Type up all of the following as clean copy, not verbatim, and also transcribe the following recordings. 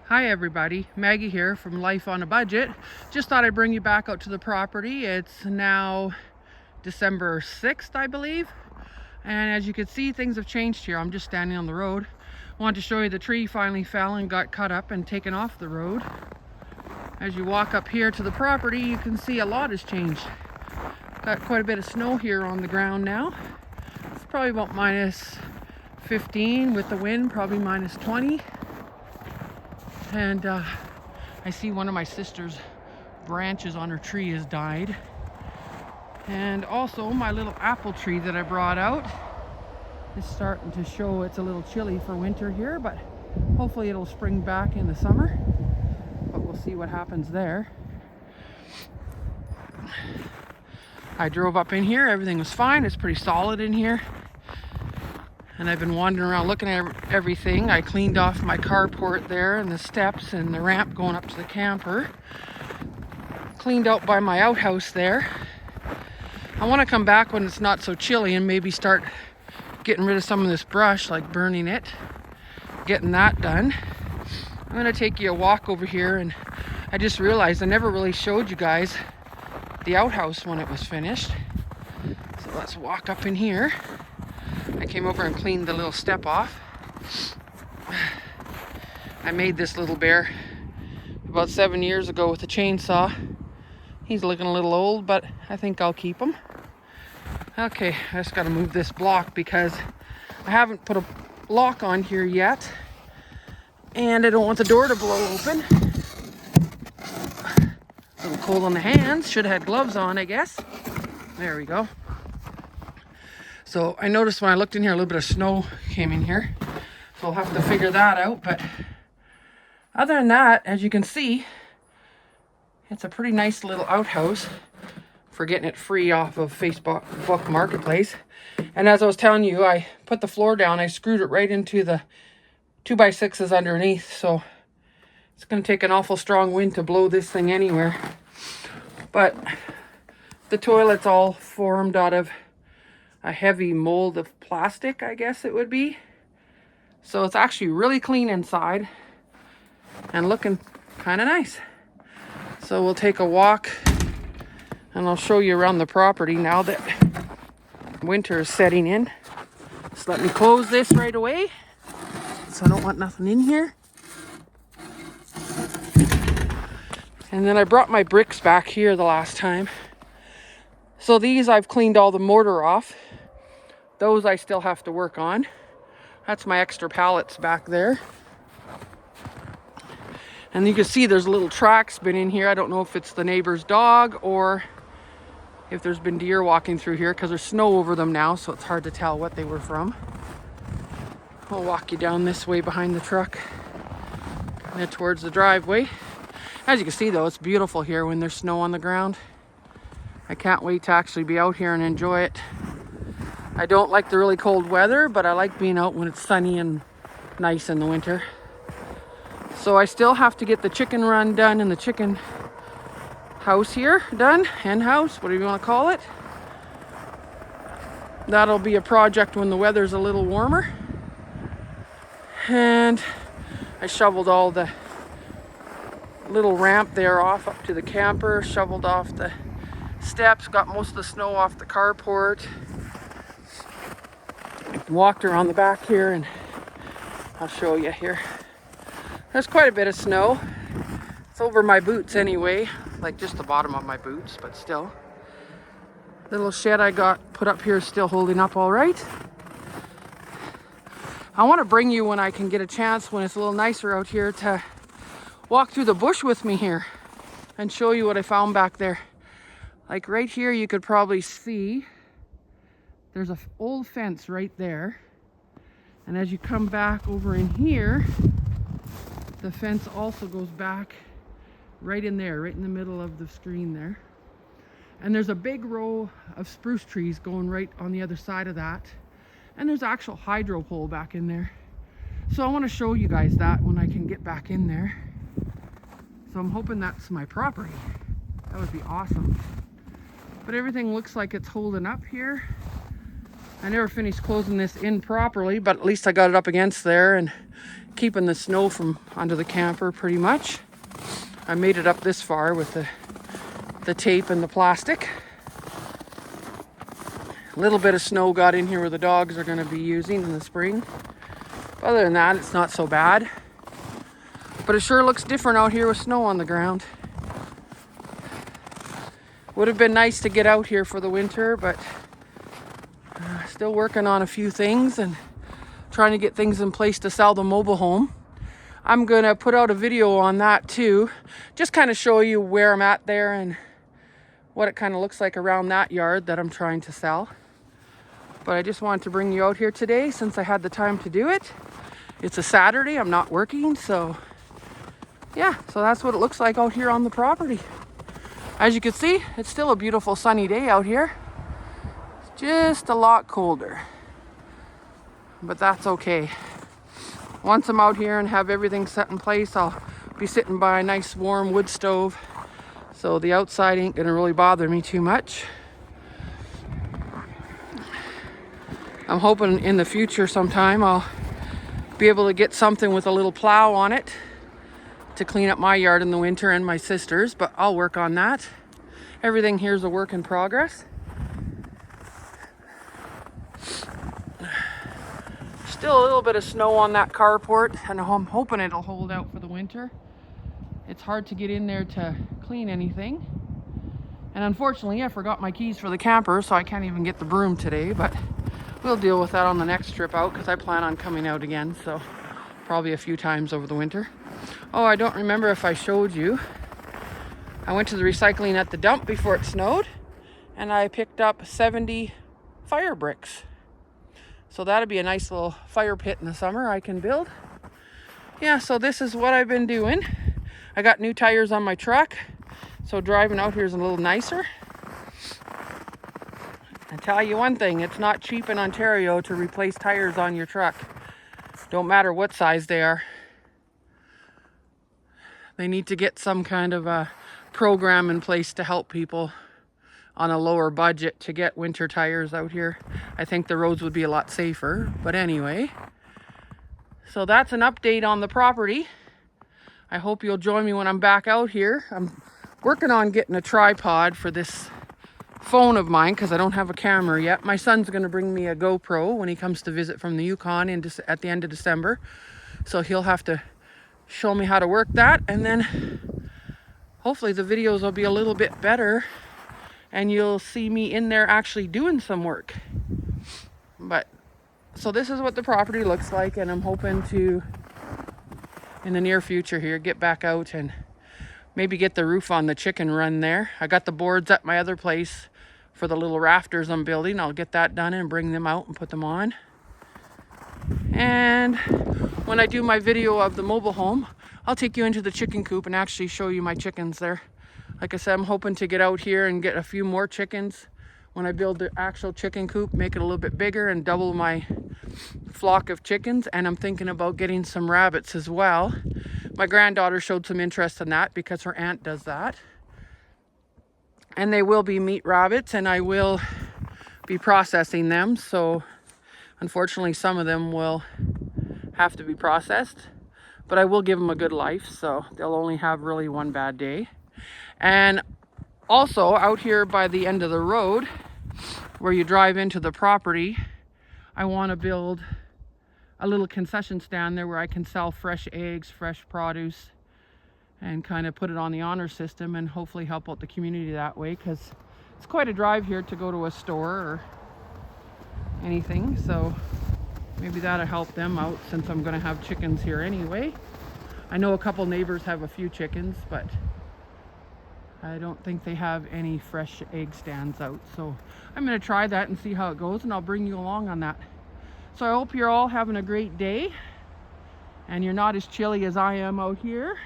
Hi everybody, Maggie here from Life on a Budget. Just thought I'd bring you back out to the property. It's now December 6th, I believe. And as you can see, things have changed here. I'm just standing on the road. I wanted to show you the tree finally fell and got cut up and taken off the road. As you walk up here to the property, you can see a lot has changed. Got quite a bit of snow here on the ground now. It's probably about minus 15 with the wind, probably minus 20. And I see one of my sister's branches on her tree has died. And also my little apple tree that I brought out is starting to show it's a little chilly for winter here, but hopefully it'll spring back in the summer. But we'll see what happens there. I drove up in here, everything was fine. It's pretty solid in here. And I've been wandering around looking at everything. I cleaned off my carport there and the steps and the ramp going up to the camper. Cleaned out by my outhouse there. I want to come back when it's not so chilly and maybe start getting rid of some of this brush, like burning it. Getting that done. I'm going to take you a walk over here, and I just realized I never really showed you guys the outhouse when it was finished. So let's walk up in here. I came over and cleaned the little step off. I made this little bear about 7 years ago with a chainsaw. He's looking a little old, but I think I'll keep him. Okay, I just gotta move this block because I haven't put a lock on here yet. And I don't want the door to blow open. A little cold on the hands. Should have had gloves on, I guess. There we go. So I noticed when I looked in here, a little bit of snow came in here. So I'll have to figure that out. But other than that, as you can see, it's a pretty nice little outhouse for getting it free off of Facebook Marketplace. And as I was telling you, I put the floor down. I screwed it right into the 2x6s underneath. So it's going to take an awful strong wind to blow this thing anywhere. But the toilet's all formed out of a heavy mold of plastic, I guess it would be. So it's actually really clean inside and looking kind of nice. So we'll take a walk and I'll show you around the property now that winter is setting in. Just let me close this right away, so I don't want nothing in here. And then I brought my bricks back here the last time. So these I've cleaned all the mortar off. Those I still have to work on. That's my extra pallets back there. And you can see there's a little tracks been in here. I don't know if it's the neighbor's dog or if there's been deer walking through here because there's snow over them now, so it's hard to tell what they were from. I'll walk you down this way behind the truck, kind of towards the driveway. As you can see though, it's beautiful here when there's snow on the ground. I can't wait to actually be out here and enjoy it. I don't like the really cold weather, but I like being out when it's sunny and nice in the winter. So I still have to get the chicken run done in the chicken house here done, hen house, whatever you want to call it. That'll be a project when the weather's a little warmer. And I shoveled all the little ramp there off up to the camper, shoveled off the steps, got most of the snow off the carport. Walked around the back here and I'll show you here. There's quite a bit of snow. It's over my boots anyway, like just the bottom of my boots, but still. The little shed I got put up here is still holding up all right. I want to bring you when I can get a chance, when it's a little nicer out here, to walk through the bush with me here and show you what I found back there. Like right here, you could probably see there's an old fence right there. And as you come back over in here, the fence also goes back right in there, right in the middle of the screen there. And there's a big row of spruce trees going right on the other side of that. And there's actual hydro pole back in there. So I want to show you guys that when I can get back in there. So I'm hoping that's my property. That would be awesome. But everything looks like it's holding up here. I never finished closing this in properly, but at least I got it up against there and keeping the snow from under the camper pretty much. I made it up this far with the tape and the plastic. A little bit of snow got in here where the dogs are going to be using in the spring. Other than that, it's not so bad. But it sure looks different out here with snow on the ground. Would have been nice to get out here for the winter, but still working on a few things and trying to get things in place to sell the mobile home. I'm going to put out a video on that too. Just kind of show you where I'm at there and what it kind of looks like around that yard that I'm trying to sell. But I just wanted to bring you out here today since I had the time to do it. It's a Saturday, I'm not working, so yeah, so that's what it looks like out here on the property. As you can see, it's still a beautiful sunny day out here. It's just a lot colder, but that's okay. Once I'm out here and have everything set in place, I'll be sitting by a nice warm wood stove, so the outside ain't gonna really bother me too much. I'm hoping in the future sometime I'll be able to get something with a little plow on it to clean up my yard in the winter and my sister's, but I'll work on that. Everything here is a work in progress. Still a little bit of snow on that carport, and I'm hoping it'll hold out for the winter. It's hard to get in there to clean anything. And unfortunately, I forgot my keys for the camper, so I can't even get the broom today, but we'll deal with that on the next trip out because I plan on coming out again, so probably a few times over the winter. Oh, I don't remember if I showed you. I went to the recycling at the dump before it snowed, and I picked up 70 fire bricks. So that'd be a nice little fire pit in the summer I can build. Yeah, so this is what I've been doing. I got new tires on my truck, so driving out here is a little nicer. I tell you one thing, it's not cheap in Ontario to replace tires on your truck. Don't matter what size they are. They need to get some kind of a program in place to help people on a lower budget to get winter tires out here. I think the roads would be a lot safer, but anyway. So that's an update on the property. I hope you'll join me when I'm back out here. I'm working on getting a tripod for this phone of mine because I don't have a camera yet. My son's going to bring me a GoPro when he comes to visit from the Yukon at the end of December. So he'll have to show me how to work that, and then hopefully the videos will be a little bit better and you'll see me in there actually doing some work. But so this is what the property looks like, and I'm hoping to in the near future here get back out and maybe get the roof on the chicken run there. I got the boards at my other place for the little rafters I'm building. I'll get that done and bring them out and put them on. And when I do my video of the mobile home, I'll take you into the chicken coop and actually show you my chickens there. Like I said, I'm hoping to get out here and get a few more chickens when I build the actual chicken coop, make it a little bit bigger and double my flock of chickens. And I'm thinking about getting some rabbits as well. My granddaughter showed some interest in that because her aunt does that. And they will be meat rabbits, and I will be processing them. So unfortunately, some of them will have to be processed, but I will give them a good life, so they'll only have really one bad day. And also out here by the end of the road where you drive into the property, I want to build a little concession stand there where I can sell fresh eggs, fresh produce, and kind of put it on the honor system and hopefully help out the community that way, because it's quite a drive here to go to a store or anything. So maybe that'll help them out since I'm going to have chickens here anyway. I know a couple neighbors have a few chickens, but I don't think they have any fresh egg stands out. So I'm going to try that and see how it goes, and I'll bring you along on that. So I hope you're all having a great day and you're not as chilly as I am out here.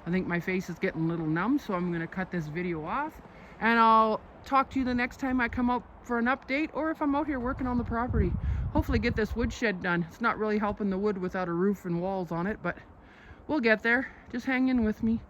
I think my face is getting a little numb, so I'm going to cut this video off, and I'll talk to you the next time I come out for an update, or if I'm out here working on the property. Hopefully get this woodshed done. It's not really helping the wood without a roof and walls on it, but we'll get there. Just hang in with me.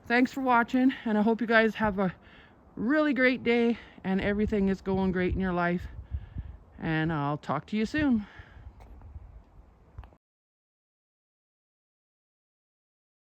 Thanks for watching, and I hope you guys have a really great day and everything is going great in your life. And I'll talk to you soon.